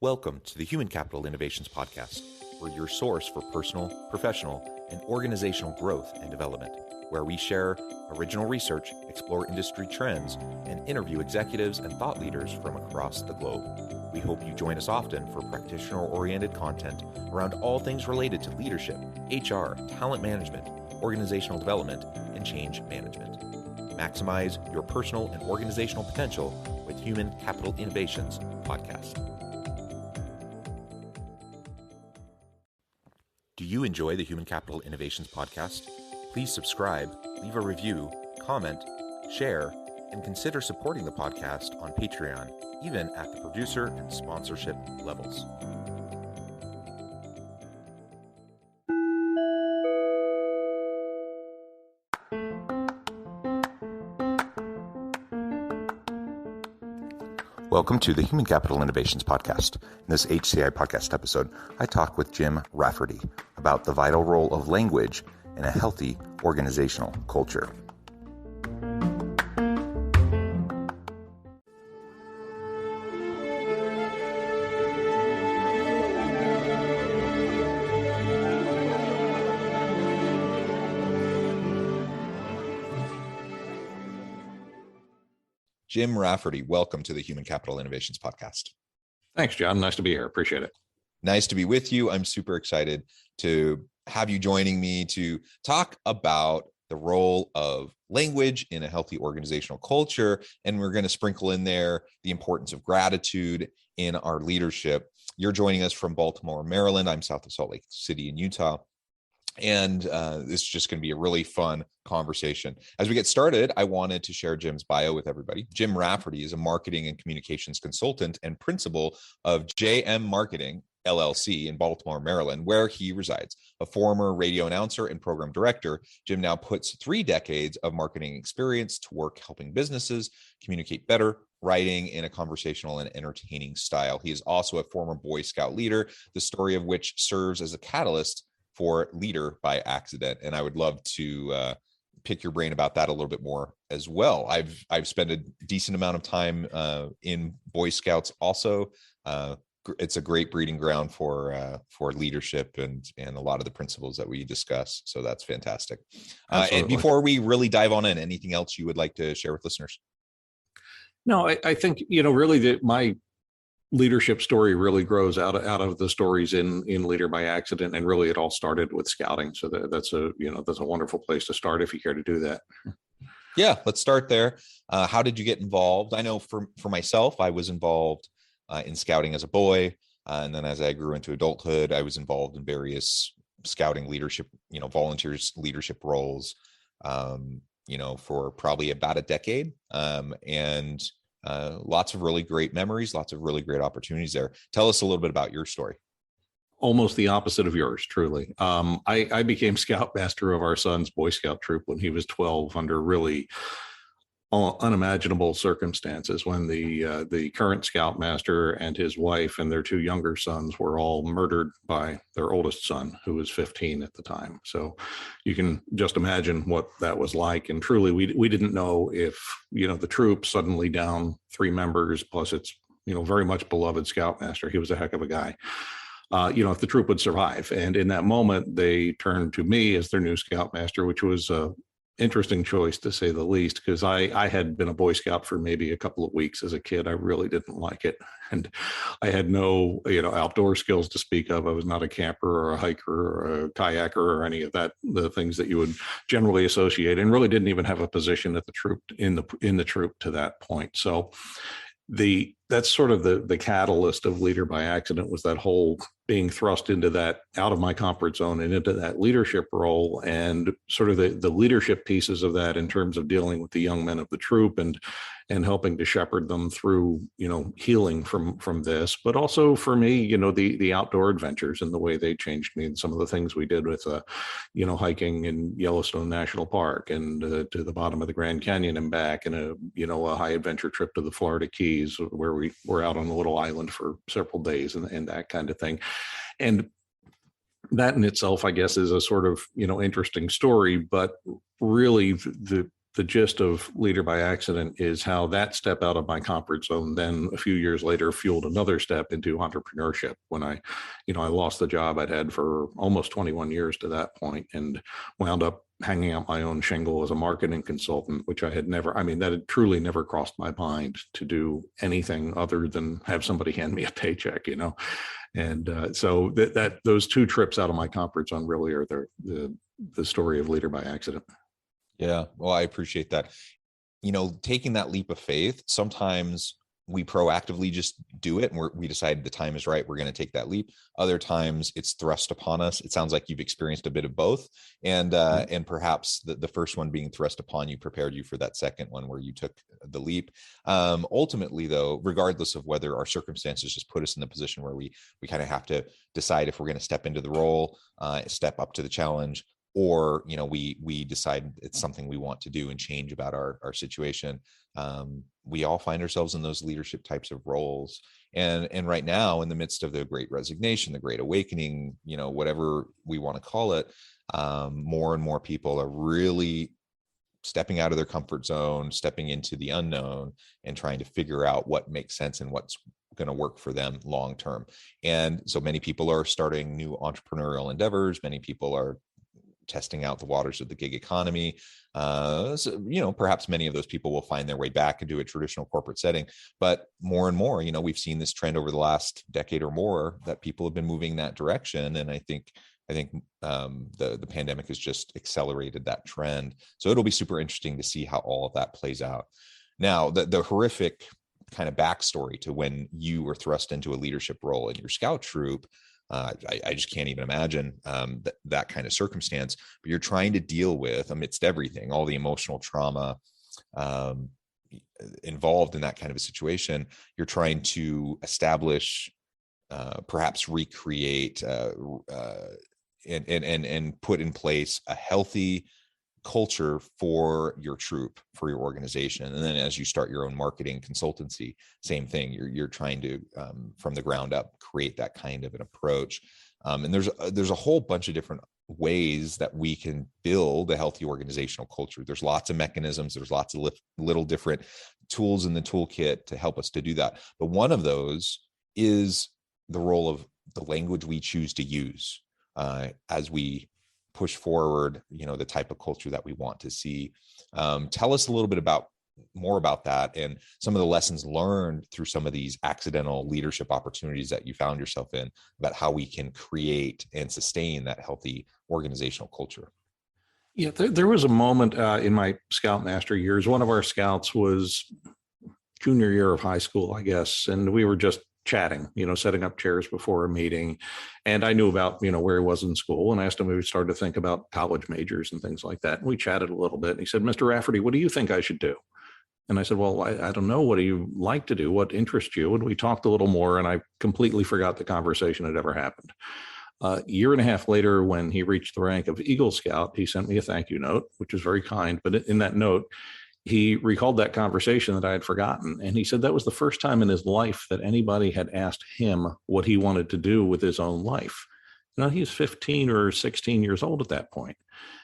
Welcome to the Human Capital Innovations Podcast. We're your source for personal, professional, and organizational growth and development, where we share original research, explore industry trends, and interview executives and thought leaders from across the globe. We hope you join us often for practitioner-oriented content around all things related to leadership, HR, talent management, organizational development, and change management. Maximize your personal and organizational potential with Human Capital Innovations Podcast. Do you enjoy the Human Capital Innovations Podcast? Please subscribe, leave a review, comment, share, and consider supporting the podcast on Patreon, even at the producer and sponsorship levels. Welcome to the Human Capital Innovations Podcast. In this HCI podcast episode, I talk with Jim Rafferty about the vital role of language in a healthy organizational culture. Jim Rafferty, welcome to the Human Capital Innovations Podcast. Thanks, John. Nice to be here. Appreciate it. Nice to be with you. I'm super excited to have you joining me to talk about the role of language in a healthy organizational culture. And we're going to sprinkle in there the importance of gratitude in our leadership. You're joining us from Baltimore, Maryland. I'm south of Salt Lake City in Utah. And this is just going to be a really fun conversation. As we get started, I wanted to share Jim's bio with everybody. Jim Rafferty is a marketing and communications consultant and principal of JM Marketing, LLC in Baltimore, Maryland, where he resides. A former radio announcer and program director, Jim now puts 3 decades of marketing experience to work helping businesses communicate better, writing in a conversational and entertaining style. He is also a former Boy Scout leader, the story of which serves as a catalyst for Leader by Accident. And I would love to pick your brain about that a little bit more as well. I've spent a decent amount of time in Boy Scouts also. It's a great breeding ground for leadership and a lot of the principles that we discuss. So that's fantastic. And before we really dive on in, anything else you would like to share with listeners? No, I think, really my leadership story really grows out of the stories in Leader by Accident, and really it all started with scouting. So that's a wonderful place to start if you care to do that. Yeah, let's start there. How did you get involved? I know for myself, I was involved in scouting as a boy, and then as I grew into adulthood, I was involved in various scouting leadership, volunteers leadership roles, for probably about a decade, and lots of really great memories, lots of really great opportunities there. Tell us a little bit about your story. Almost the opposite of yours, truly. I became scoutmaster of our son's Boy Scout troop when he was 12 under really unimaginable circumstances, when the current scoutmaster and his wife and their 2 younger sons were all murdered by their oldest son, who was 15 at the time. So you can just imagine what that was like. And truly, we didn't know if, the troop suddenly down 3 members, plus its, very much beloved scoutmaster. He was a heck of a guy. If the troop would survive. And in that moment, they turned to me as their new scoutmaster, which was interesting choice, to say the least, because I had been a Boy Scout for maybe a couple of weeks as a kid. I really didn't like it. And I had no, outdoor skills to speak of. I was not a camper or a hiker or a kayaker or any of that, the things that you would generally associate, and really didn't even have a position at the troop in the troop to that point. So that's sort of the catalyst of Leader by Accident, was that whole being thrust into that, out of my comfort zone and into that leadership role, and sort of the leadership pieces of that in terms of dealing with the young men of the troop and helping to shepherd them through, healing from this, but also for me, the outdoor adventures and the way they changed me, and some of the things we did with, hiking in Yellowstone National Park and to the bottom of the Grand Canyon and back, and a high adventure trip to the Florida Keys, where we were out on a little island for several days and that kind of thing. And that in itself, I guess, is a sort of, interesting story, but really the the gist of Leader by Accident is how that step out of my comfort zone then a few years later fueled another step into entrepreneurship. When I lost the job I'd had for almost 21 years to that point, and wound up hanging out my own shingle as a marketing consultant, which I had never, that had truly never crossed my mind to do anything other than have somebody hand me a paycheck, And so that those two trips out of my comfort zone really are the story of Leader by Accident. Yeah, well, I appreciate that. Taking that leap of faith, sometimes we proactively just do it and we decide the time is right, we're going to take that leap. Other times it's thrust upon us. It sounds like you've experienced a bit of both, and perhaps the first one being thrust upon you prepared you for that second one where you took the leap. Ultimately though, regardless of whether our circumstances just put us in the position where we kind of have to decide if we're going to step into the role, step up to the challenge, or we decide it's something we want to do and change about our situation. We all find ourselves in those leadership types of roles, and right now, in the midst of the Great Resignation, the Great Awakening, whatever we want to call it, more and more people are really stepping out of their comfort zone, stepping into the unknown, and trying to figure out what makes sense and what's going to work for them long term. And so many people are starting new entrepreneurial endeavors. Many people are testing out the waters of the gig economy. So, perhaps many of those people will find their way back into a traditional corporate setting, but more and more, we've seen this trend over the last decade or more that people have been moving that direction. And I think the pandemic has just accelerated that trend. So it'll be super interesting to see how all of that plays out. Now, the horrific kind of backstory to when you were thrust into a leadership role in your scout troop, I just can't even imagine that kind of circumstance. But you're trying to deal with, amidst everything, all the emotional trauma involved in that kind of a situation. You're trying to establish, perhaps recreate, and put in place a healthy culture for your troop, for your organization. And then as you start your own marketing consultancy, same thing, you're trying to from the ground up create that kind of an approach. And there's a whole bunch of different ways that we can build a healthy organizational culture. There's lots of mechanisms, there's lots of little different tools in the toolkit to help us to do that. But one of those is the role of the language we choose to use as we push forward, the type of culture that we want to see. Tell us a little bit more about that and some of the lessons learned through some of these accidental leadership opportunities that you found yourself in, about how we can create and sustain that healthy organizational culture. Yeah, there was a moment in my Scoutmaster years. One of our scouts was junior year of high school, I guess, and we were just chatting, setting up chairs before a meeting. And I knew about, where he was in school, and I asked him if he started to think about college majors and things like that. And we chatted a little bit. And he said, "Mr. Rafferty, what do you think I should do?" And I said, "Well, I don't know. What do you like to do? What interests you?" And we talked a little more, and I completely forgot the conversation had ever happened. A year and a half later, when he reached the rank of Eagle Scout, he sent me a thank you note, which was very kind. But in that note, he recalled that conversation that I had forgotten. And he said that was the first time in his life that anybody had asked him what he wanted to do with his own life. He was 15 or 16 years old at that point.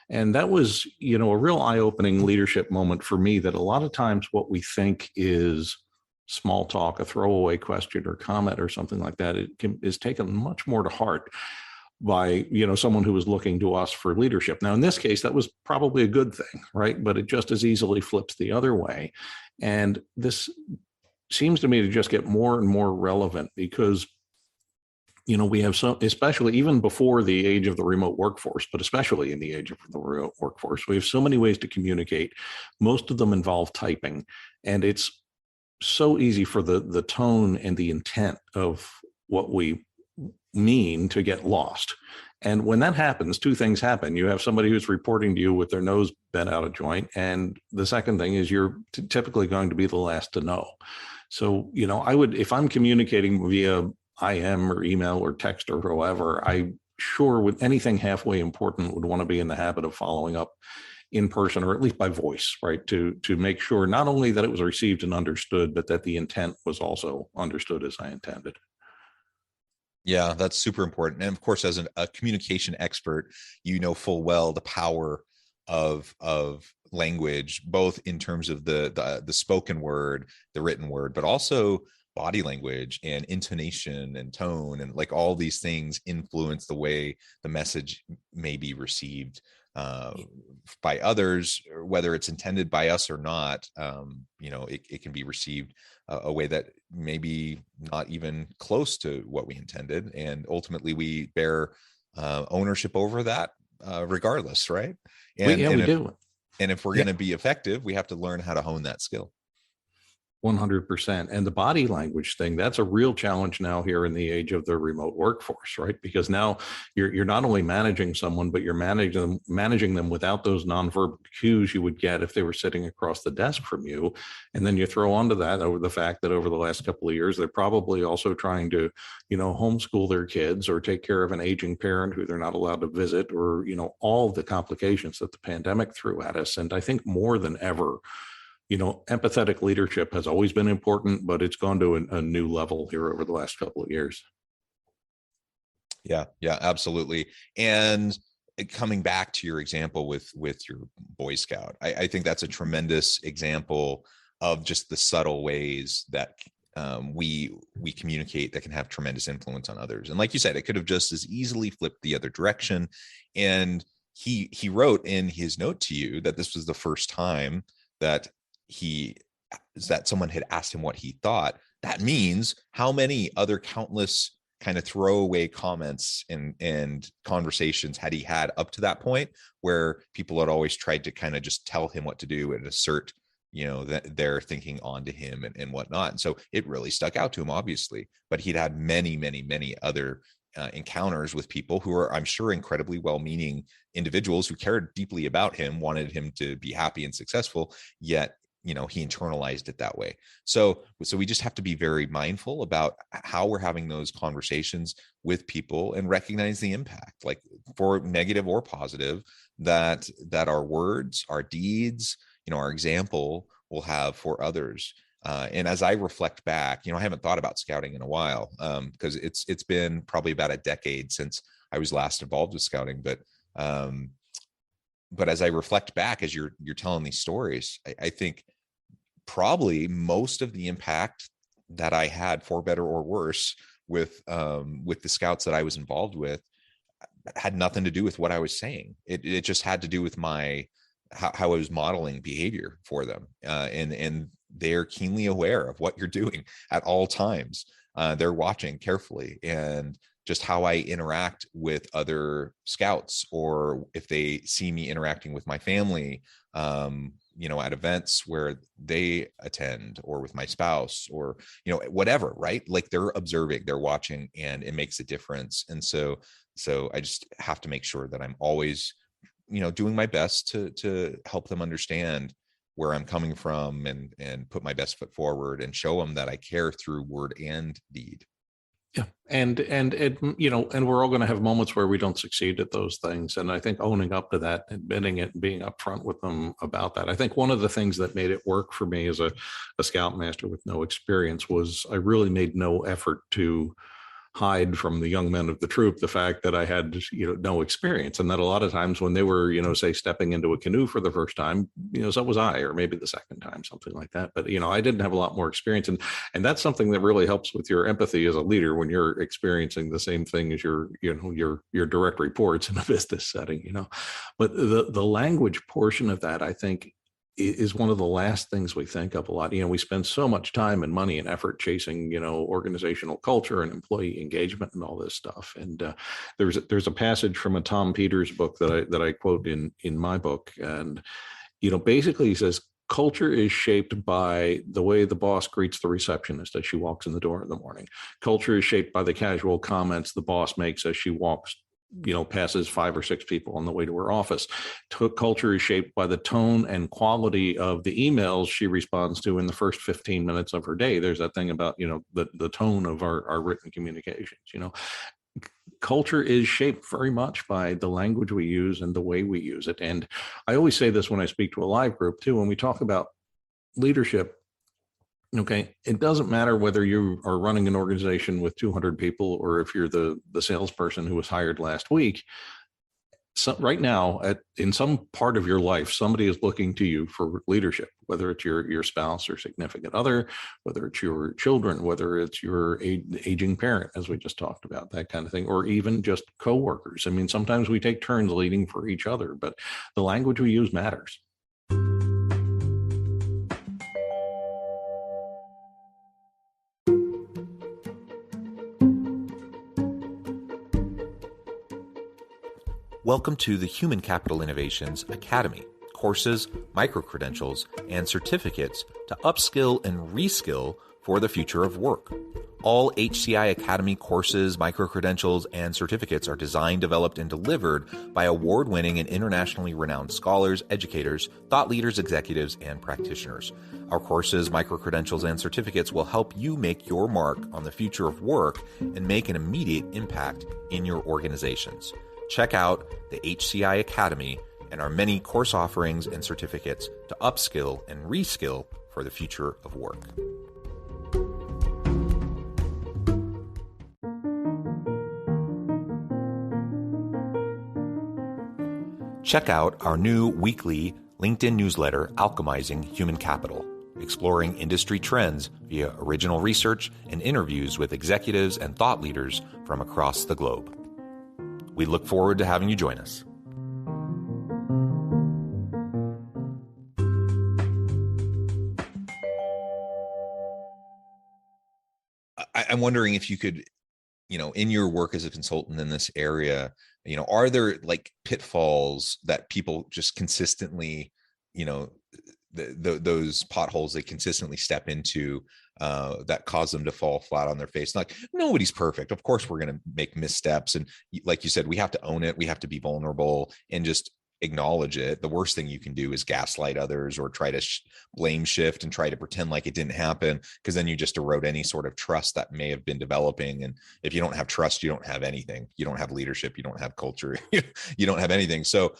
And that was, a real eye-opening leadership moment for me, that a lot of times what we think is small talk, a throwaway question or comment or something like that, is taken much more to heart by, someone who was looking to us for leadership. Now, in this case, that was probably a good thing, right? But it just as easily flips the other way. And this seems to me to just get more and more relevant because, we have some, especially even before the age of the remote workforce, but especially in the age of the remote workforce, we have so many ways to communicate. Most of them involve typing. And it's so easy for the tone and the intent of what we mean to get lost. And when that happens, two things happen. You have somebody who's reporting to you with their nose bent out of joint. And the second thing is you're typically going to be the last to know. So, I would, if I'm communicating via IM or email or text or however, I sure with anything halfway important would want to be in the habit of following up in person, or at least by voice, right? To make sure not only that it was received and understood, but that the intent was also understood as I intended. Yeah, that's super important. And of course, as a communication expert, you know full well the power of language, both in terms of the spoken word, the written word, but also body language and intonation and tone, and like all these things influence the way the message may be received by others, whether it's intended by us or not. It can be received a way that maybe not even close to what we intended, and ultimately we bear ownership over that regardless, right? We do. And if we're going to be effective, we have to learn how to hone that skill. 100%. And the body language thing, that's a real challenge now here in the age of the remote workforce, right? Because now you're not only managing someone, but you're managing them without those nonverbal cues you would get if they were sitting across the desk from you. And then you throw onto that over the fact that over the last couple of years, they're probably also trying to, homeschool their kids or take care of an aging parent who they're not allowed to visit, or, all the complications that the pandemic threw at us. And I think more than ever, empathetic leadership has always been important, but it's gone to a new level here over the last couple of years. Yeah, absolutely. And coming back to your example with your Boy Scout, I think that's a tremendous example of just the subtle ways that we communicate that can have tremendous influence on others. And like you said, it could have just as easily flipped the other direction. And he wrote in his note to you that this was the first time that someone had asked him what he thought. That means how many other countless kind of throwaway comments and conversations had he had up to that point, where people had always tried to kind of just tell him what to do and assert, that they're thinking onto him and whatnot. And so it really stuck out to him, obviously, but he'd had many, many, many other encounters with people who are, I'm sure, incredibly well-meaning individuals who cared deeply about him, wanted him to be happy and successful, yet he internalized it that way. So we just have to be very mindful about how we're having those conversations with people and recognize the impact, like for negative or positive, that our words, our deeds, our example will have for others. And as I reflect back, I haven't thought about scouting in a while, because it's been probably about a decade since I was last involved with scouting. But as I reflect back, as you're telling these stories, I think probably most of the impact that I had, for better or worse, with the scouts that I was involved with, had nothing to do with what I was saying. It just had to do with how I was modeling behavior for them, and they're keenly aware of what you're doing at all times. They're watching carefully, and just how I interact with other scouts, or if they see me interacting with my family, at events where they attend, or with my spouse, or, whatever, right? Like they're observing, they're watching, and it makes a difference. And so I just have to make sure that I'm always, doing my best to help them understand where I'm coming from, and put my best foot forward and show them that I care through word and deed. Yeah. And we're all going to have moments where we don't succeed at those things. And I think owning up to that, admitting it, and being upfront with them about that. I think one of the things that made it work for me as a scoutmaster with no experience was I really made no effort to hide from the young men of the troop the fact that I had, no experience, and that a lot of times when they were, say stepping into a canoe for the first time, so was I, or maybe the second time, something like that. But, I didn't have a lot more experience. And that's something that really helps with your empathy as a leader when you're experiencing the same thing as your direct reports in a business setting, But the language portion of that, I think, is one of the last things we think of a lot. We spend so much time and money and effort chasing, organizational culture and employee engagement and all this stuff. And there's a passage from a Tom Peters book that I quote in my book. And, basically he says, culture is shaped by the way the boss greets the receptionist as she walks in the door in the morning. Culture is shaped by the casual comments the boss makes as she walks passes 5 or 6 people on the way to her office. Culture is shaped by the tone and quality of the emails she responds to in the first 15 minutes of her day. There's that thing about, the tone of our written communications, Culture is shaped very much by the language we use and the way we use it. And I always say this when I speak to a live group too, when we talk about leadership. Okay, it doesn't matter whether you are running an organization with 200 people or if you're the salesperson who was hired last week. So right now, in some part of your life, somebody is looking to you for leadership, whether it's your spouse or significant other, whether it's your children, whether it's your aging parent, as we just talked about, that kind of thing, or even just coworkers. I mean, sometimes we take turns leading for each other, but the language we use matters. Welcome to the Human Capital Innovations Academy. Courses, micro-credentials, and certificates to upskill and reskill for the future of work. All HCI Academy courses, micro-credentials, and certificates are designed, developed, and delivered by award-winning and internationally renowned scholars, educators, thought leaders, executives, and practitioners. Our courses, micro-credentials, and certificates will help you make your mark on the future of work and make an immediate impact in your organizations. Check out the HCI Academy and our many course offerings and certificates to upskill and reskill for the future of work. Check out our new weekly LinkedIn newsletter, Alchemizing Human Capital, exploring industry trends via original research and interviews with executives and thought leaders from across the globe. We look forward to having you join us. I'm wondering if you could, in your work as a consultant in this area, are there like pitfalls that people just consistently, those potholes they consistently step into that cause them to fall flat on their face? Like, nobody's perfect. Of course, we're going to make missteps. And like you said, we have to own it. We have to be vulnerable and just acknowledge it. The worst thing you can do is gaslight others or try to blame shift and try to pretend like it didn't happen, because then you just erode any sort of trust that may have been developing. And if you don't have trust, you don't have anything. You don't have leadership. You don't have culture. You don't have anything. So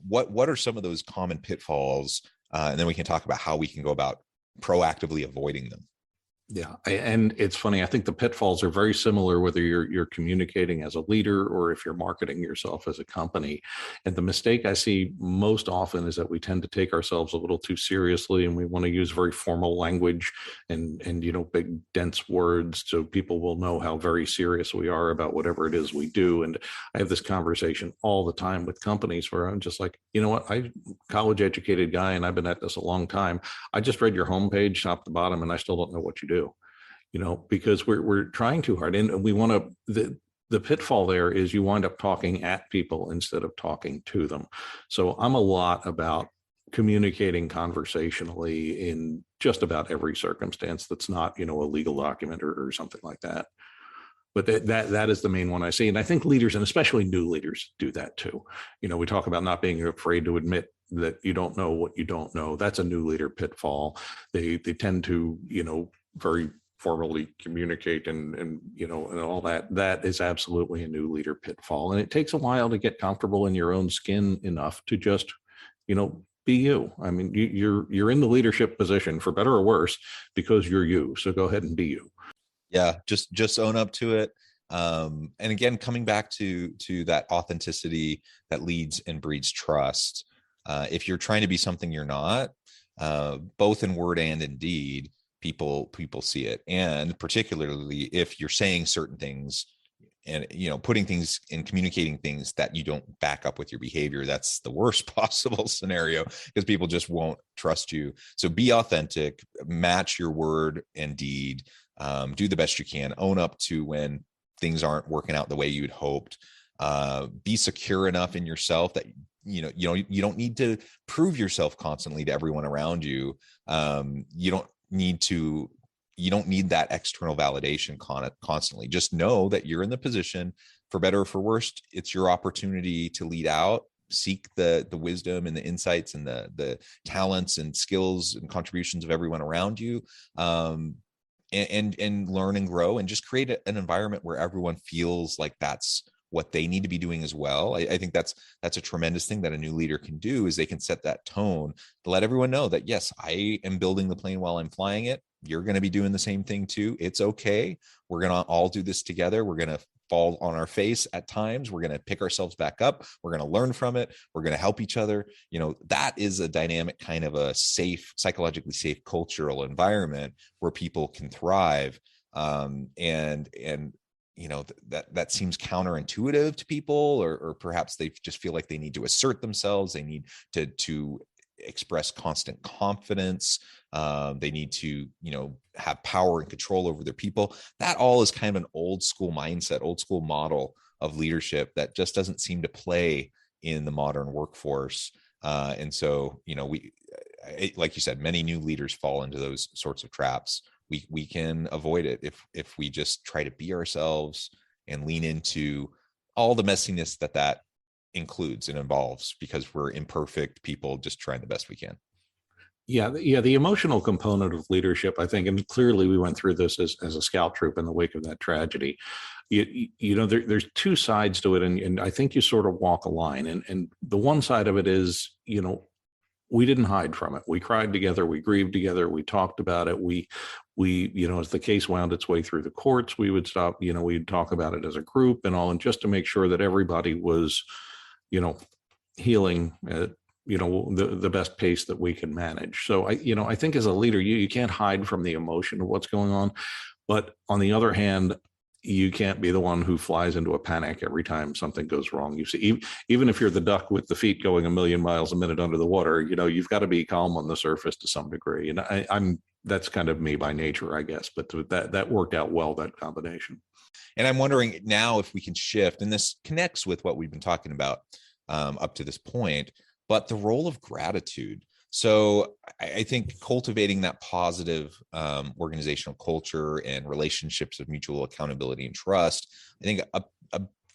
what are some of those common pitfalls? And then we can talk about how we can go about proactively avoiding them. Yeah. And it's funny. I think the pitfalls are very similar, whether you're communicating as a leader or if you're marketing yourself as a company. And the mistake I see most often is that we tend to take ourselves a little too seriously, and we want to use very formal language and big dense words so people will know how very serious we are about whatever it is we do. And I have this conversation all the time with companies where I'm just like, you know what, I'm a college educated guy and I've been at this a long time. I just read your homepage top to bottom and I still don't know what you do. Because we're trying too hard, and we want to. The pitfall there is you wind up talking at people instead of talking to them. So I'm a lot about communicating conversationally in just about every circumstance that's not, a legal document or something like that. But that is the main one I see, and I think leaders, and especially new leaders, do that too. We talk about not being afraid to admit that you don't know what you don't know. That's a new leader pitfall. They tend to, very formally communicate and all that is absolutely a new leader pitfall. And it takes a while to get comfortable in your own skin enough to just, be you. I mean, you're in the leadership position for better or worse because you're you. So go ahead and be you. Yeah. Just own up to it. And again, coming back to that authenticity that leads and breeds trust. If you're trying to be something you're not, both in word and in deed, people see it. And particularly if you're saying certain things and putting things and communicating things that you don't back up with your behavior, that's the worst possible scenario, because people just won't trust you. So be authentic, match your word and deed, do the best you can, own up to when things aren't working out the way you'd hoped, be secure enough in yourself that you don't need to prove yourself constantly to everyone around you. You don't need that external validation constantly. Just know that you're in the position, for better or for worse. It's your opportunity to lead out, seek the wisdom and the insights and the talents and skills and contributions of everyone around you, and learn and grow, and just create an environment where everyone feels like that's what they need to be doing as well. I think that's a tremendous thing that a new leader can do, is they can set that tone to let everyone know that, yes, I am building the plane while I'm flying it. you're going to be doing the same thing too. It's okay. We're going to all do this together. We're going to fall on our face at times. We're going to pick ourselves back up. We're going to learn from it. We're going to help each other. That is a dynamic, kind of a safe, psychologically safe cultural environment where people can thrive. And that seems counterintuitive to people, or perhaps they just feel like they need to assert themselves. They need to express constant confidence. They need to, have power and control over their people. That all is kind of an old school mindset, old school model of leadership that just doesn't seem to play in the modern workforce. And so, like you said, many new leaders fall into those sorts of traps. We can avoid it if we just try to be ourselves and lean into all the messiness that includes and involves, because we're imperfect people just trying the best we can. Yeah. The emotional component of leadership, I think, and clearly we went through this as a scout troop in the wake of that tragedy. There's two sides to it, and I think you sort of walk a line. And the one side of it is, we didn't hide from it. We cried together, we grieved together, we talked about it. We as the case wound its way through the courts, we would stop, we'd talk about it as a group and all, and just to make sure that everybody was, healing at, the best pace that we can manage. So I think as a leader, you can't hide from the emotion of what's going on. But on the other hand, you can't be the one who flies into a panic every time something goes wrong. You see, even if you're the duck with the feet going a million miles a minute under the water, you've got to be calm on the surface to some degree. And that's kind of me by nature, I guess. But that worked out well, that combination. And I'm wondering now if we can shift, and this connects with what we've been talking about up to this point, but the role of gratitude. So I think cultivating that positive organizational culture and relationships of mutual accountability and trust, I think a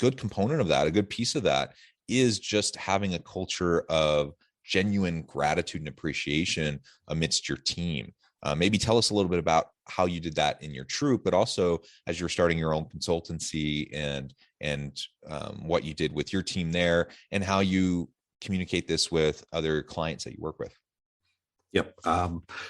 good component of that, a good piece of that, is just having a culture of genuine gratitude and appreciation amidst your team. Maybe tell us a little bit about how you did that in your troop, but also as you're starting your own consultancy and what you did with your team there, and how you communicate this with other clients that you work with. Yep.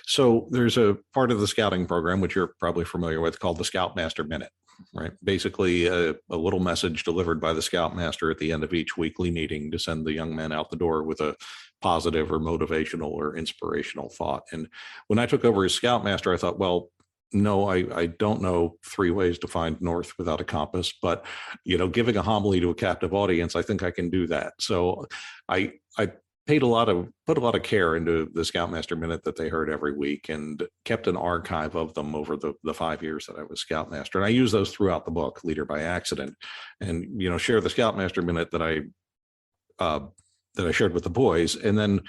So there's a part of the scouting program, which you're probably familiar with, called the Scoutmaster Minute, right? Basically a little message delivered by the Scoutmaster at the end of each weekly meeting to send the young men out the door with a positive or motivational or inspirational thought. And when I took over as Scoutmaster, I thought, well, no, I don't know 3 ways to find north without a compass, but giving a homily to a captive audience, I think I can do that. So I put a lot of care into the Scoutmaster Minute that they heard every week, and kept an archive of them over the 5 years that I was Scoutmaster. And I use those throughout the book, Leader by Accident, and share the Scoutmaster Minute that I shared with the boys, and then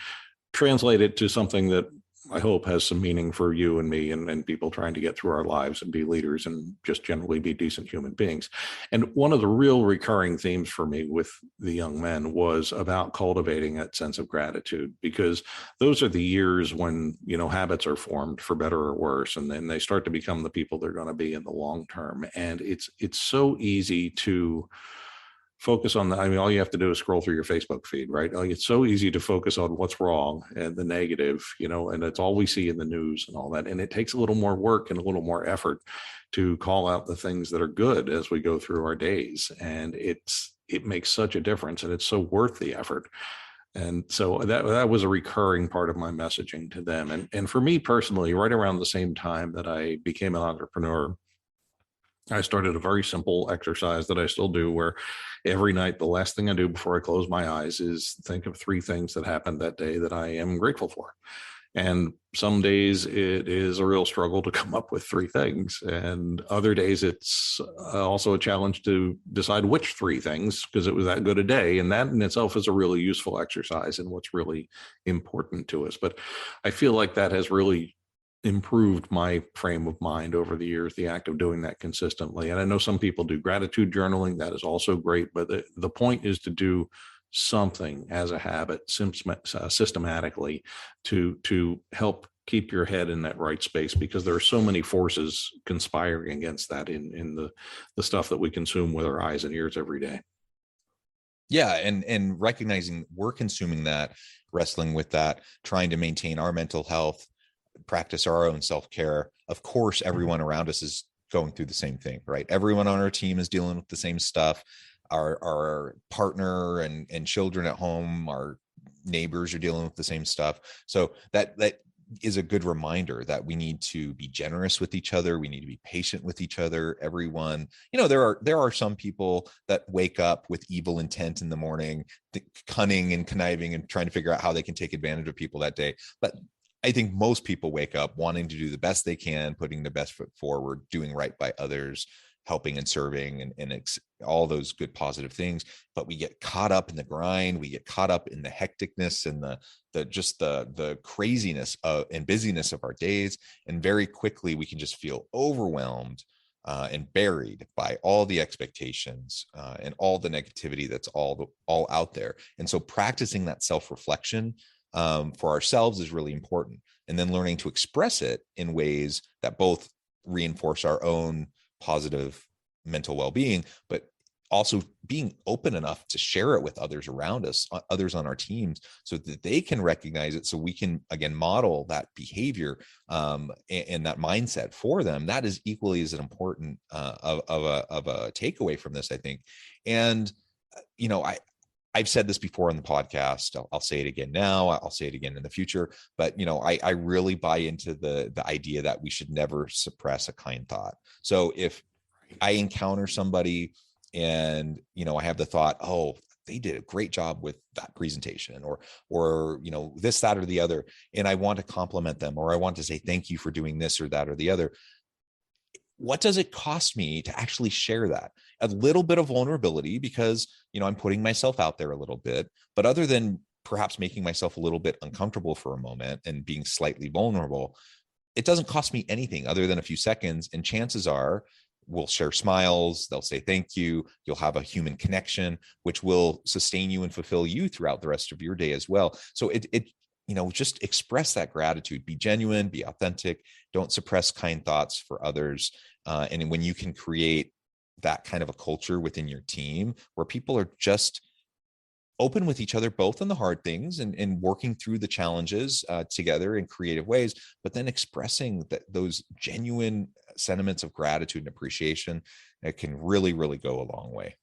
translate it to something that I hope has some meaning for you and me and people trying to get through our lives and be leaders and just generally be decent human beings. And one of the real recurring themes for me with the young men was about cultivating that sense of gratitude, because those are the years when, habits are formed for better or worse, and then they start to become the people they're going to be in the long term. And it's so easy to focus on all you have to do is scroll through your Facebook feed, right? It's so easy to focus on what's wrong and the negative, and it's all we see in the news and all that. And it takes a little more work and a little more effort to call out the things that are good as we go through our days. And it makes such a difference, and it's so worth the effort. And so that was a recurring part of my messaging to them. And for me personally, right around the same time that I became an entrepreneur, I started a very simple exercise that I still do, where every night, the last thing I do before I close my eyes is think of 3 things that happened that day that I am grateful for. And some days it is a real struggle to come up with 3 things. And other days it's also a challenge to decide which 3 things, because it was that good a day. And that in itself is a really useful exercise in what's really important to us. But I feel like that has really improved my frame of mind over the years, the act of doing that consistently. And I know some people do gratitude journaling. That is also great. But the point is to do something as a habit systematically to help keep your head in that right space, because there are so many forces conspiring against that in the stuff that we consume with our eyes and ears every day. Yeah. And recognizing we're consuming that, wrestling with that, trying to maintain our mental health, practice our own self-care, of course, everyone around us is going through the same thing, right? Everyone on our team is dealing with the same stuff. Our partner and children at home, our neighbors are dealing with the same stuff. So that is a good reminder that we need to be generous with each other. We need to be patient with each other. Everyone, there are some people that wake up with evil intent in the morning, cunning and conniving and trying to figure out how they can take advantage of people that day. But I think most people wake up wanting to do the best they can, putting their best foot forward, doing right by others, helping and serving, and all those good positive things. But we get caught up in the grind. We get caught up in the hecticness and the craziness and busyness of our days. And very quickly we can just feel overwhelmed and buried by all the expectations and all the negativity that's all out there. And so practicing that self-reflection for ourselves is really important. And then learning to express it in ways that both reinforce our own positive mental well-being, but also being open enough to share it with others around us, others on our teams, so that they can recognize it, so we can again model that behavior and that mindset for them. That is equally as important of a takeaway from this, I think. And I've said this before on the podcast. I'll say it again now. I'll say it again in the future. But I really buy into the idea that we should never suppress a kind thought. So if I encounter somebody and I have the thought, oh, they did a great job with that presentation, or this, that, or the other, and I want to compliment them, or I want to say thank you for doing this or that or the other, what does it cost me to actually share that? A little bit of vulnerability, because I'm putting myself out there a little bit, but other than perhaps making myself a little bit uncomfortable for a moment and being slightly vulnerable, it doesn't cost me anything other than a few seconds. And chances are we'll share smiles, they'll say thank you, you'll have a human connection, which will sustain you and fulfill you throughout the rest of your day as well. So it just express that gratitude, be genuine, be authentic, don't suppress kind thoughts for others. And when you can create that kind of a culture within your team where people are just open with each other, both on the hard things and working through the challenges together in creative ways, but then expressing those genuine sentiments of gratitude and appreciation, it can really, really go a long way.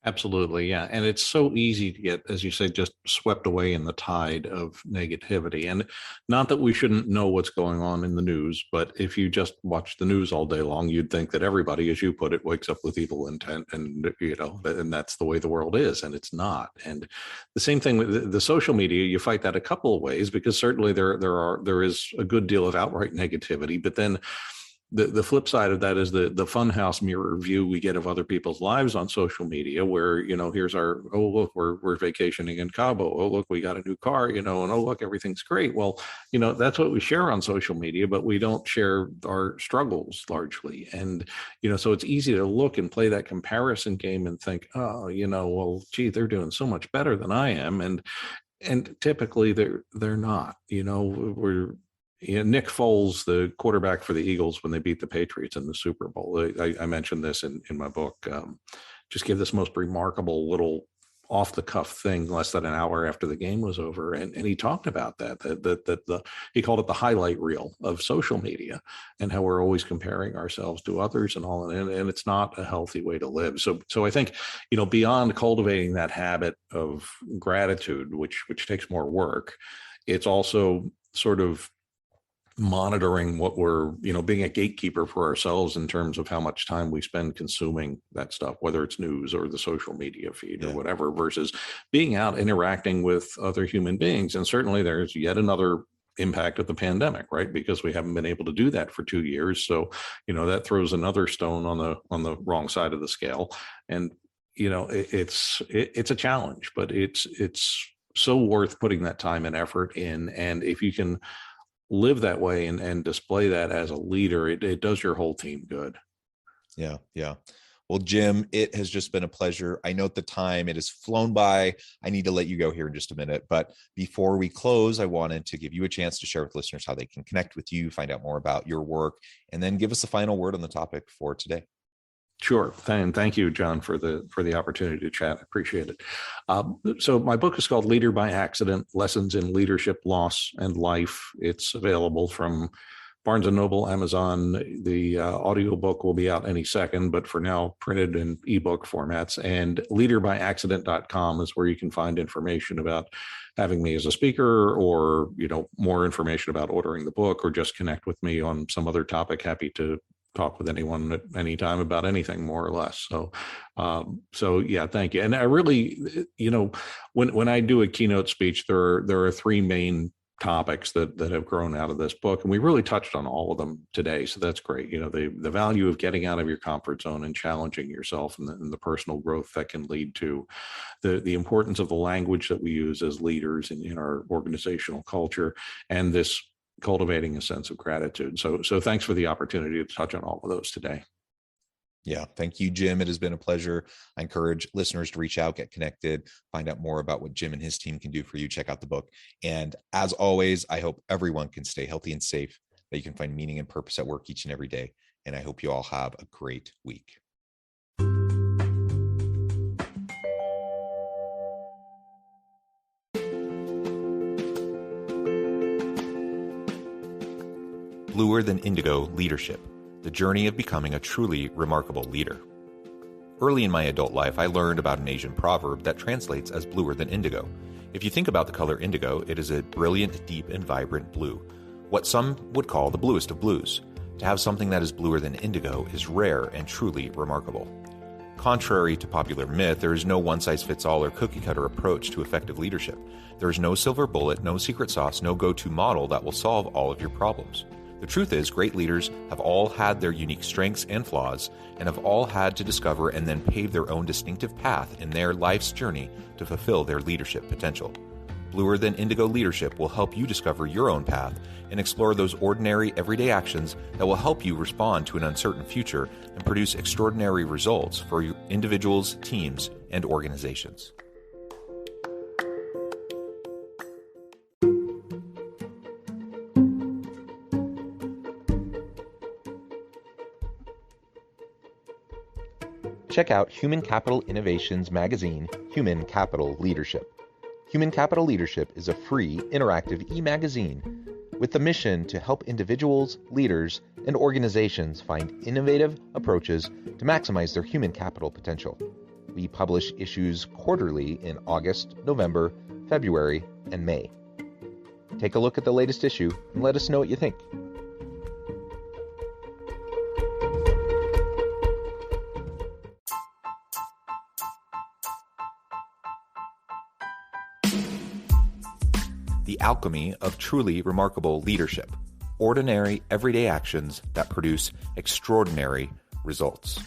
Absolutely. Yeah. And it's so easy to get, as you say, just swept away in the tide of negativity. And not that we shouldn't know what's going on in the news, but if you just watch the news all day long, you'd think that everybody, as you put it, wakes up with evil intent, and, and that's the way the world is. And it's not. And the same thing with the social media, you fight that a couple of ways, because certainly there is a good deal of outright negativity, but then the flip side of that is the funhouse mirror view we get of other people's lives on social media, where, here's our, oh, look, we're vacationing in Cabo. Oh, look, we got a new car, and oh, look, everything's great. Well, that's what we share on social media, but we don't share our struggles largely. And, so it's easy to look and play that comparison game and think, oh, well, gee, they're doing so much better than I am. And typically they're not. Nick Foles, the quarterback for the Eagles, when they beat the Patriots in the Super Bowl, I mentioned this in my book, just gave this most remarkable little off-the-cuff thing less than an hour after the game was over. And he talked about that he called it the highlight reel of social media, and how we're always comparing ourselves to others and all. And it's not a healthy way to live. So I think, beyond cultivating that habit of gratitude, which takes more work, it's also sort of monitoring what we're, being a gatekeeper for ourselves in terms of how much time we spend consuming that stuff, whether it's news or the social media feed or whatever, versus being out interacting with other human beings. And certainly there's yet another impact of the pandemic, right? Because we haven't been able to do that for 2 years. So, that throws another stone on the wrong side of the scale. And, it's a challenge, but it's so worth putting that time and effort in. And if you can live that way and display that as a leader, it does your whole team good. Yeah. Well, Jim, it has just been a pleasure. I note the time, it has flown by. I need to let you go here in just a minute. But before we close, I wanted to give you a chance to share with listeners how they can connect with you, find out more about your work, and then give us the final word on the topic for today. Sure. And thank you, John, for the opportunity to chat. I appreciate it. So my book is called Leader by Accident: Lessons in Leadership, Loss, and Life. It's available from Barnes & Noble, Amazon. The audiobook will be out any second, but for now, printed in ebook formats. And leaderbyaccident.com is where you can find information about having me as a speaker, or, more information about ordering the book, or just connect with me on some other topic. Happy to talk with anyone at any time about anything, more or less. So yeah, thank you. And I really, when I do a keynote speech, there are three main topics that have grown out of this book, and we really touched on all of them today. So that's great. The value of getting out of your comfort zone and challenging yourself, and the personal growth that can lead to the importance of the language that we use as leaders in our organizational culture, and this cultivating a sense of gratitude. So thanks for the opportunity to touch on all of those today. Yeah. Thank you, Jim. It has been a pleasure. I encourage listeners to reach out, get connected, find out more about what Jim and his team can do for you. Check out the book. And as always, I hope everyone can stay healthy and safe, that you can find meaning and purpose at work each and every day. And I hope you all have a great week. Bluer Than Indigo Leadership: The Journey of Becoming a Truly Remarkable Leader. Early in my adult life, I learned about an Asian proverb that translates as bluer than indigo. If you think about the color indigo, it is a brilliant, deep, and vibrant blue, what some would call the bluest of blues. To have something that is bluer than indigo is rare and truly remarkable. Contrary to popular myth, there is no one-size-fits-all or cookie-cutter approach to effective leadership. There is no silver bullet, no secret sauce, no go-to model that will solve all of your problems. The truth is, great leaders have all had their unique strengths and flaws, and have all had to discover and then pave their own distinctive path in their life's journey to fulfill their leadership potential. Bluer Than Indigo Leadership will help you discover your own path and explore those ordinary, everyday actions that will help you respond to an uncertain future and produce extraordinary results for your individuals, teams, and organizations. Check out Human Capital Innovations magazine, Human Capital Leadership. Human Capital Leadership is a free, interactive e-magazine with the mission to help individuals, leaders, and organizations find innovative approaches to maximize their human capital potential. We publish issues quarterly in August, November, February, and May. Take a look at the latest issue and let us know what you think. The Alchemy of Truly Remarkable Leadership: Ordinary, Everyday Actions that Produce Extraordinary Results.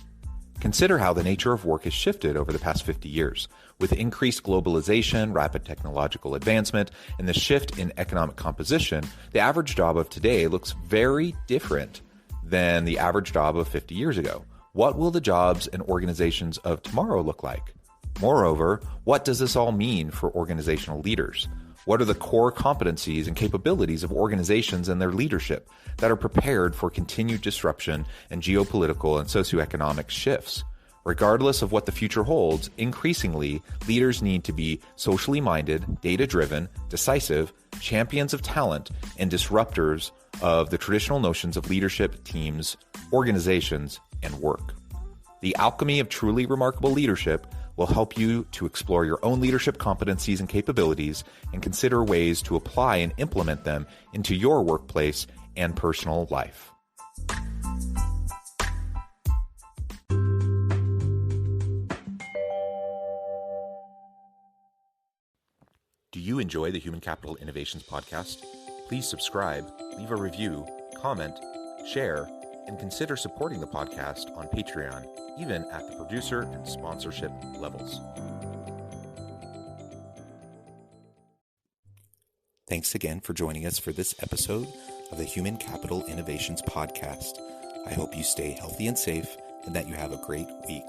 Consider how the nature of work has shifted over the past 50 years. With increased globalization, rapid technological advancement, and the shift in economic composition, the average job of today looks very different than the average job of 50 years ago. What will the jobs and organizations of tomorrow look like? Moreover, what does this all mean for organizational leaders? What are the core competencies and capabilities of organizations and their leadership that are prepared for continued disruption and geopolitical and socioeconomic shifts? Regardless of what the future holds, increasingly, leaders need to be socially minded, data-driven, decisive, champions of talent, and disruptors of the traditional notions of leadership, teams, organizations, and work. The Alchemy of Truly Remarkable Leadership will help you to explore your own leadership competencies and capabilities and consider ways to apply and implement them into your workplace and personal life. Do you enjoy the Human Capital Innovations podcast? Please subscribe, leave a review, comment, share, and consider supporting the podcast on Patreon, even at the producer and sponsorship levels. Thanks again for joining us for this episode of the Human Capital Innovations podcast. I hope you stay healthy and safe and that you have a great week.